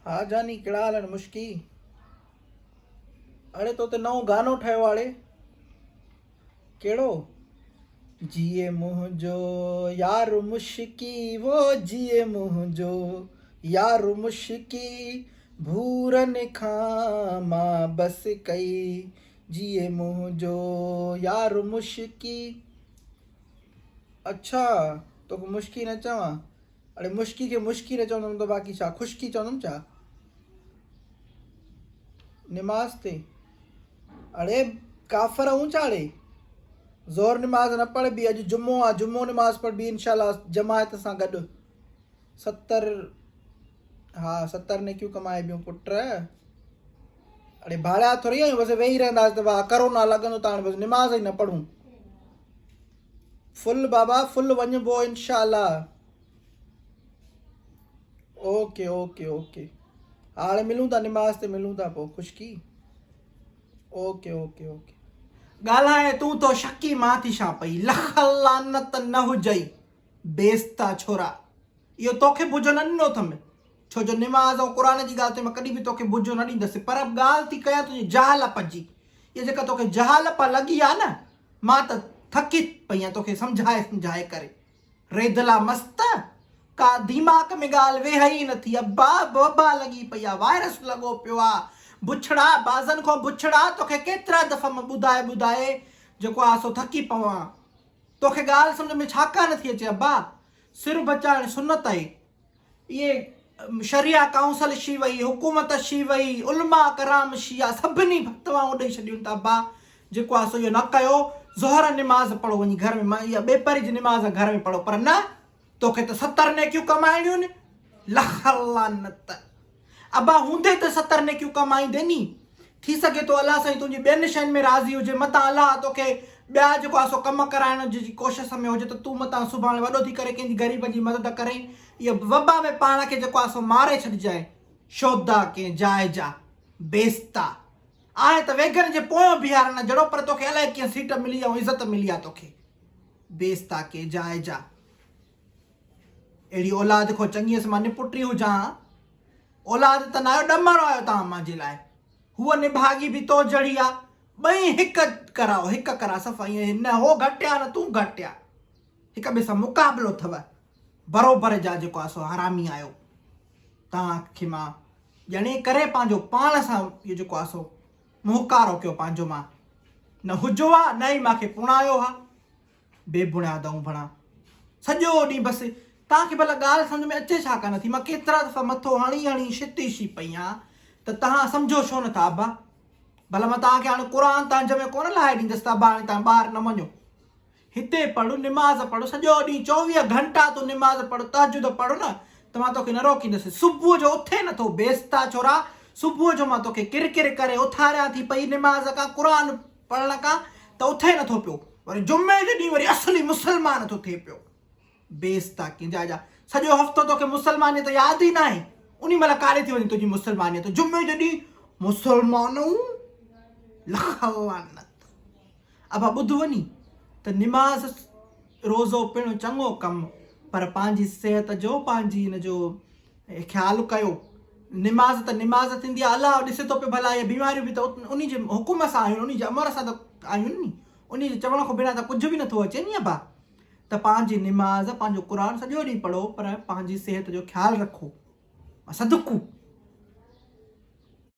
हा जानी कहिड़ा हाल आहिनि मुश्की? अड़े तो ते नओं गानो ठाहियो आहे। कहिड़ो? जिए मुंहिंजो यार मुश्की वो जिए मुंहिंजो यार मुश्की भूरनि खां मां बस कई जिए मुंहिंजो यार मुश्की। अच्छा तोखे मुश्की न चवां? अड़े मुश्की खे मुश्की न चवंदुमि त बाक़ी छा खुश्की चवंदुमि छा? नमाज ते अड़े काफ़र हूं चाड़े ज़ोर नमाज न पढ़ बि। अॼु जुमो आहे, जुमो नमाज पढ़ बि इंशाल्लाह जमायत सां गॾु। 70 हा 70 नेकियूं कमाए ॿियूं पुट। अड़े भाड़िया थोरी आहियूं बसि वेही रहंदासीं त वाह करोना लॻंदो त हाणे बसि नमाज़ ई न पढ़ूं। फुल बाबा फुल वञिबो इंशाल्लाह। ओके ओके ओके हाणे मिलूं था नमाज ते मिलूं था पोइ खुशकी। ओके ओके ओके ॻाल्हाए तूं तो शकी मां थी छा पई। लख लानत न हुजई बेस्ता छोरा। इहो तोखे बुझो न ॾिनो अथमि छो जो निमाज़ ऐं क़ुर जी ॻाल्हि ते मां कॾहिं बि तोखे बुझो न ॾींदुसि। पर ॻाल्हि थी कयां तुंहिंजी जहालप जी। इहा जेका तोखे जहालप लॻी आहे न मां त थकी पई आहियां तोखे सम्झाए करे। रेदला मस्त का दिमाग़ में ॻाल्हि वेह ई नथी। अब्बा बबा लॻी पई आहे, वायरस लॻो पियो आहे। बुछड़ा बाज़नि खां बुछड़ा तोखे केतिरा दफ़ा मां ॿुधाए जेको आहे सो थकी पवां। तोखे ॻाल्हि सम्झ में छाका नथी अचे अब्बा? सिर बचाइण सुनत आहे। इहे शरिया काउंसिल शी वई, हुकूमत शी वई, उलमा कराम शिया सभिनी फतवाऊं ॾेई छॾियूं था अब्बा। जेको आहे सो इहो न कयो। ज़ोहर निमाज़ पढ़ो वञी घर में, इहा ॿेपरी जी निमाज़ घर में पढ़ो। पर न तोखे त 70 नेकियूं कमाइणियूं आहिनि। लख लानत अब्बा हूंदे त 70 नेकियूं कमाईंदे नी। थी सघे थो अलाह साईं तुंहिंजी ॿियनि शयुनि में राज़ी हुजे, मतां अलाह तोखे ॿिया जेको आहे सो कमु कराइण जी कोशिशि में हुजे त तूं मतां सुभाणे वॾो थी करे कंहिंजी ग़रीब जी मदद करें। इहा वबा में पाण खे जेको आहे सो मारे छॾिजांइ। शोधा कंहिं जाइ जा बेस्ता आहे त वेगन जे पोयों बीहार न जहिड़ो। पर तोखे अलाए कीअं सीट मिली आहे ऐं इज़त मिली आहे तोखे। बेस्ता कंहिं जाइ जा। अहिड़ी औलाद खां चङी मां निपुटी हुजां। औलाद त न आहियो, ॾमरो आहियो तव्हां मुंहिंजे लाइ। हूअ निभागी बि तो जड़ी आहे। ॿई हिकु कराओ, हिकु करा सफ़ा। ईअं न हो घटिया न तूं घटिया। हिक ॿिए सां मुक़ाबिलो अथव। बरोबरि जा जेको आहे सो हरामी आहियो। तव्हांखे मां ॼणे करे पंहिंजो पाण सां इहो जेको आहे सो मुहकारो कयो पंहिंजो। मां न हुजो आहे न ई मूंखे पुणायो आहे। बेबुणियाद ऐं भणा सॼो ॾींहुं बसि तव्हांखे भला ॻाल्हि सम्झ में अचे छा कान थी। मां केतिरा दफ़ा मथो हणी हणी शिती पई आहियां त तव्हां सम्झो छो नथा अब्बा? भला मां तव्हांखे हाणे क़ुर तव्हांजे में कोन लाहे ॾींदुसि त अब्बा हाणे तव्हां ॿाहिरि न वञो। हिते पढ़ो निमाज़ पढ़ो सॼो ॾींहुं 24 घंटा तूं निमाज़ पढ़ो, तहजुद पढ़ो न त मां तोखे न रोकींदुसि। सुबुह जो उथे नथो बेस्ता छोरा। सुबुह जो मां तोखे किरकिर करे उथारियां थी पई निमाज़ खां, क़ुर पढ़ण खां त उथे नथो पियो। वरी जुमे जे ॾींहुं वरी असली मुस्लमान थो थिए पियो। बेस्ता कंहिंजा जा। सॼो हफ़्तो तोखे मुस्लमानियत यादि ई न आहे। उन महिल काॾे थी वञे तुंहिंजी मुस्लमानियत? जुमे जे ॾींहुं मुस्लमानूं लख लानत। अबा ॿुध वञी त निमाज़ रोज़ो पिणु चङो कमु, पर पंहिंजी सिहत जो पंहिंजी हिन जो ख़्यालु कयो। निमाज़ त निमाज़ थींदी आहे। अलाह ॾिसे थो पियो भला इहे बीमारियूं बि त उन जे हुकुम सां आहियूं, उन जे अमर सां त आहियूं नी। उन जे चवण खां बिना त कुझु बि नथो अचे नी अबा। त पंहिंजी निमाज़ पंहिंजो क़ुर सॼो ॾींहुं पढ़ो, पर पंहिंजी सिहत जो ख़्यालु रखो। सदकू